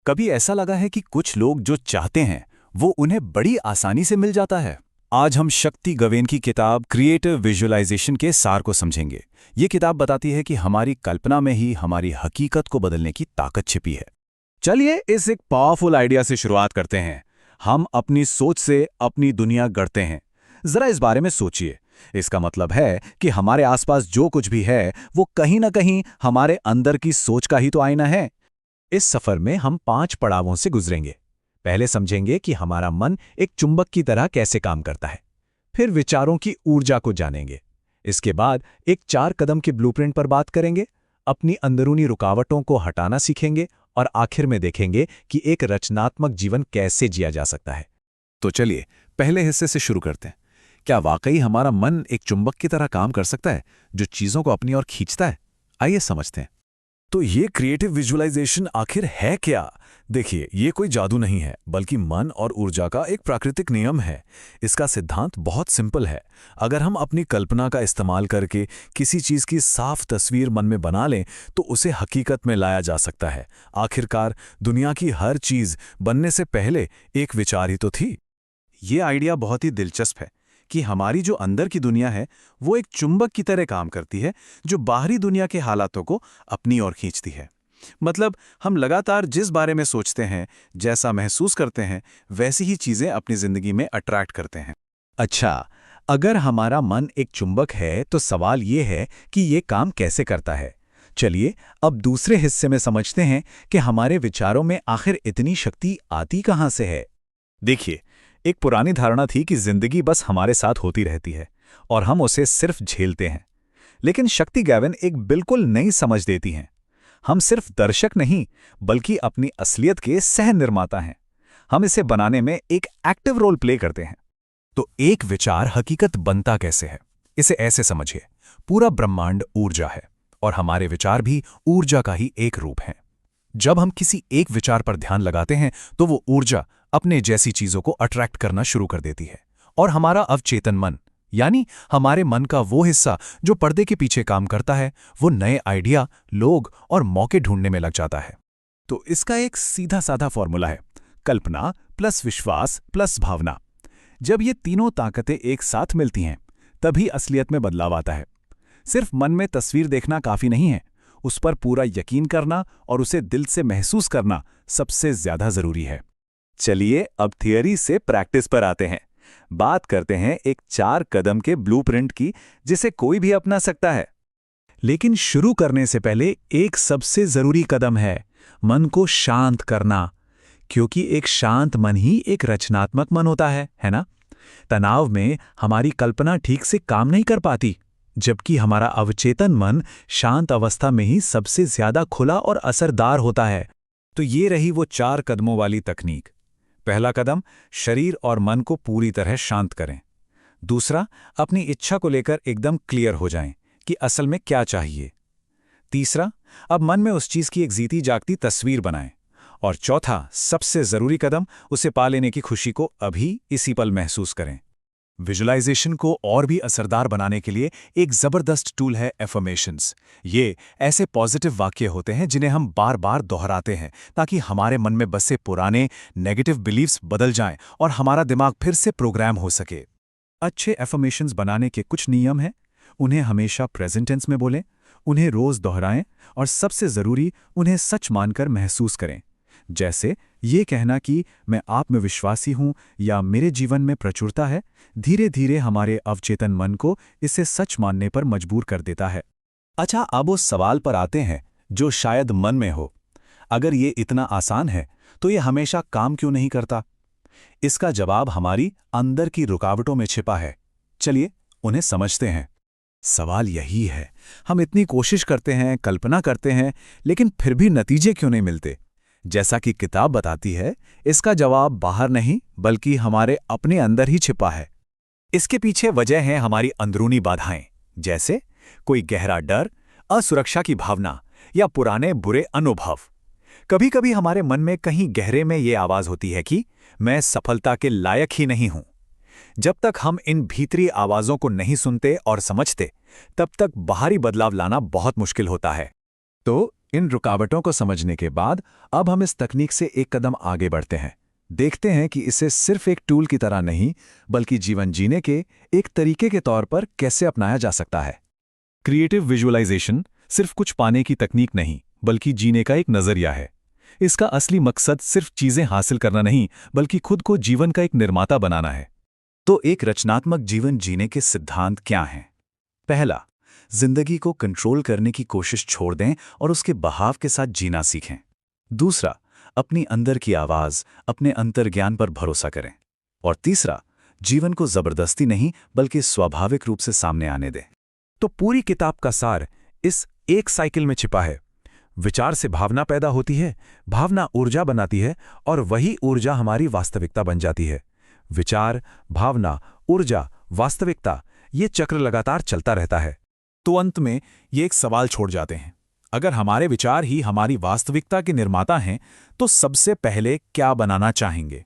कभी ऐसा लगा है कि कुछ लोग जो चाहते हैं वो उन्हें बड़ी आसानी से मिल जाता है? आज हम शक्ति गवेन की किताब क्रिएटिव विजुअलाइजेशन के सार को समझेंगे। ये किताब बताती है कि हमारी कल्पना में ही हमारी हकीकत को बदलने की ताकत छिपी है। चलिए इस एक पावरफुल आइडिया से शुरुआत करते हैं। हम अपनी सोच से अपनी दुनिया गढ़ते हैं। जरा इस बारे में सोचिए। इसका मतलब है कि हमारे आसपास जो कुछ भी है वो कहीं ना कहीं हमारे अंदर की सोच का ही तो आईना है। इस सफर में हम 5 पड़ावों से गुजरेंगे। पहले समझेंगे कि हमारा मन एक चुंबक की तरह कैसे काम करता है। फिर विचारों की ऊर्जा को जानेंगे। इसके बाद एक 4 कदम के ब्लूप्रिंट पर बात करेंगे। अपनी अंदरूनी रुकावटों को हटाना सीखेंगे और आखिर में देखेंगे कि एक रचनात्मक जीवन कैसे जिया जा सकता है। तो चलिए पहले हिस्से से शुरू करते हैं। क्या वाकई हमारा मन एक चुंबक की तरह काम कर सकता है जो चीजों को अपनी ओर खींचता है? आइए समझते हैं। तो ये क्रिएटिव विजुअलाइजेशन आखिर है क्या? देखिए, ये कोई जादू नहीं है, बल्कि मन और ऊर्जा का एक प्राकृतिक नियम है। इसका सिद्धांत बहुत सिंपल है। अगर हम अपनी कल्पना का इस्तेमाल करके किसी चीज की साफ तस्वीर मन में बना लें, तो उसे हकीकत में लाया जा सकता है। आखिरकार दुनिया की हर चीज बनने से पहले एक विचार ही तो थी। ये आइडिया बहुत ही दिलचस्प है कि हमारी जो अंदर की दुनिया है वो एक चुंबक की तरह काम करती है, जो बाहरी दुनिया के हालातों को अपनी ओर खींचती है। मतलब हम लगातार जिस बारे में सोचते हैं, जैसा महसूस करते हैं, वैसी ही चीजें अपनी जिंदगी में अट्रैक्ट करते हैं। अच्छा, अगर हमारा मन एक चुंबक है तो सवाल ये है कि ये काम कैसे करता है। चलिए अब दूसरे हिस्से में समझते हैं कि हमारे विचारों में आखिर इतनी शक्ति आती कहाँ से है। देखिए, एक पुरानी धारणा थी कि जिंदगी बस हमारे साथ होती रहती है और हम उसे सिर्फ झेलते हैं। लेकिन शक्ति गैविन एक बिल्कुल नई समझ देती हैं। हम सिर्फ दर्शक नहीं, बल्कि अपनी असलियत के सह निर्माता हैं। हम इसे बनाने में एक एक्टिव रोल प्ले करते हैं। तो एक विचार हकीकत बनता कैसे है? इसे ऐसे समझिए, पूरा ब्रह्मांड ऊर्जा है और हमारे विचार भी ऊर्जा का ही एक रूप हैं। जब हम किसी एक विचार पर ध्यान लगाते हैं तो वो ऊर्जा अपने जैसी चीजों को अट्रैक्ट करना शुरू कर देती है और हमारा अवचेतन मन, यानी हमारे मन का वो हिस्सा जो पर्दे के पीछे काम करता है, वो नए आइडिया, लोग और मौके ढूंढने में लग जाता है। तो इसका एक सीधा साधा फॉर्मूला है, कल्पना प्लस विश्वास प्लस भावना। जब ये तीनों ताकतें एक साथ मिलती हैं, तभी असलियत में बदलाव आता है। सिर्फ मन में तस्वीर देखना काफी नहीं है, उस पर पूरा यकीन करना और उसे दिल से महसूस करना सबसे ज्यादा जरूरी है। चलिए अब थियरी से प्रैक्टिस पर आते हैं। बात करते हैं एक 4 कदम के ब्लूप्रिंट की, जिसे कोई भी अपना सकता है। लेकिन शुरू करने से पहले एक सबसे जरूरी कदम है, मन को शांत करना। क्योंकि एक शांत मन ही एक रचनात्मक मन होता है ना? तनाव में हमारी कल्पना ठीक से काम नहीं कर पाती, जबकि हमारा अवचेतन मन शांत अवस्था में ही सबसे ज्यादा खुला और असरदार होता है। तो ये रही वो 4 कदमों वाली तकनीक। पहला कदम, शरीर और मन को पूरी तरह शांत करें। दूसरा, अपनी इच्छा को लेकर एकदम क्लियर हो जाएं कि असल में क्या चाहिए। तीसरा, अब मन में उस चीज की एक जीती जागती तस्वीर बनाएं। और चौथा, सबसे जरूरी कदम, उसे पा लेने की खुशी को अभी इसी पल महसूस करें। विजुअलाइजेशन को और भी असरदार बनाने के लिए एक जबरदस्त टूल है एफर्मेशंस। ये ऐसे पॉजिटिव वाक्य होते हैं जिन्हें हम बार बार दोहराते हैं ताकि हमारे मन में बसे पुराने नेगेटिव बिलीव्स बदल जाएं और हमारा दिमाग फिर से प्रोग्राम हो सके। अच्छे एफर्मेशंस बनाने के कुछ नियम हैं। उन्हें हमेशा प्रेजेंट टेंस में बोलें, उन्हें रोज दोहराएं और सबसे जरूरी, उन्हें सच मानकर महसूस करें। जैसे ये कहना कि मैं आत्मविश्वासी हूं या मेरे जीवन में प्रचुरता है, धीरे धीरे हमारे अवचेतन मन को इसे सच मानने पर मजबूर कर देता है। अच्छा, अब उस सवाल पर आते हैं जो शायद मन में हो, अगर ये इतना आसान है तो ये हमेशा काम क्यों नहीं करता? इसका जवाब हमारी अंदर की रुकावटों में छिपा है। चलिए उन्हें समझते हैं। सवाल यही है, हम इतनी कोशिश करते हैं, कल्पना करते हैं, लेकिन फिर भी नतीजे क्यों नहीं मिलते? जैसा कि किताब बताती है, इसका जवाब बाहर नहीं बल्कि हमारे अपने अंदर ही छिपा है। इसके पीछे वजह है हमारी अंदरूनी बाधाएं, जैसे कोई गहरा डर, असुरक्षा की भावना या पुराने बुरे अनुभव। कभी कभी हमारे मन में कहीं गहरे में ये आवाज होती है कि मैं सफलता के लायक ही नहीं हूं। जब तक हम इन भीतरी आवाजों को नहीं सुनते और समझते, तब तक बाहरी बदलाव लाना बहुत मुश्किल होता है। तो इन रुकावटों को समझने के बाद अब हम इस तकनीक से एक कदम आगे बढ़ते हैं। देखते हैं कि इसे सिर्फ एक टूल की तरह नहीं, बल्कि जीवन जीने के एक तरीके के तौर पर कैसे अपनाया जा सकता है। क्रिएटिव विजुअलाइजेशन सिर्फ कुछ पाने की तकनीक नहीं, बल्कि जीने का एक नजरिया है। इसका असली मकसद सिर्फ चीजें हासिल करना नहीं, बल्कि खुद को जीवन का एक निर्माता बनाना है। तो एक रचनात्मक जीवन जीने के सिद्धांत क्या हैं? पहला, जिंदगी को कंट्रोल करने की कोशिश छोड़ दें और उसके बहाव के साथ जीना सीखें। दूसरा, अपनी अंदर की आवाज, अपने अंतर्ज्ञान पर भरोसा करें। और तीसरा, जीवन को जबरदस्ती नहीं बल्कि स्वाभाविक रूप से सामने आने दें। तो पूरी किताब का सार इस एक साइकिल में छिपा है। विचार से भावना पैदा होती है, भावना ऊर्जा बनाती है और वही ऊर्जा हमारी वास्तविकता बन जाती है। विचार, भावना, ऊर्जा, वास्तविकता, ये चक्र लगातार चलता रहता है। तो अंत में ये एक सवाल छोड़ जाते हैं, अगर हमारे विचार ही हमारी वास्तविकता के निर्माता हैं, तो सबसे पहले क्या बनाना चाहेंगे?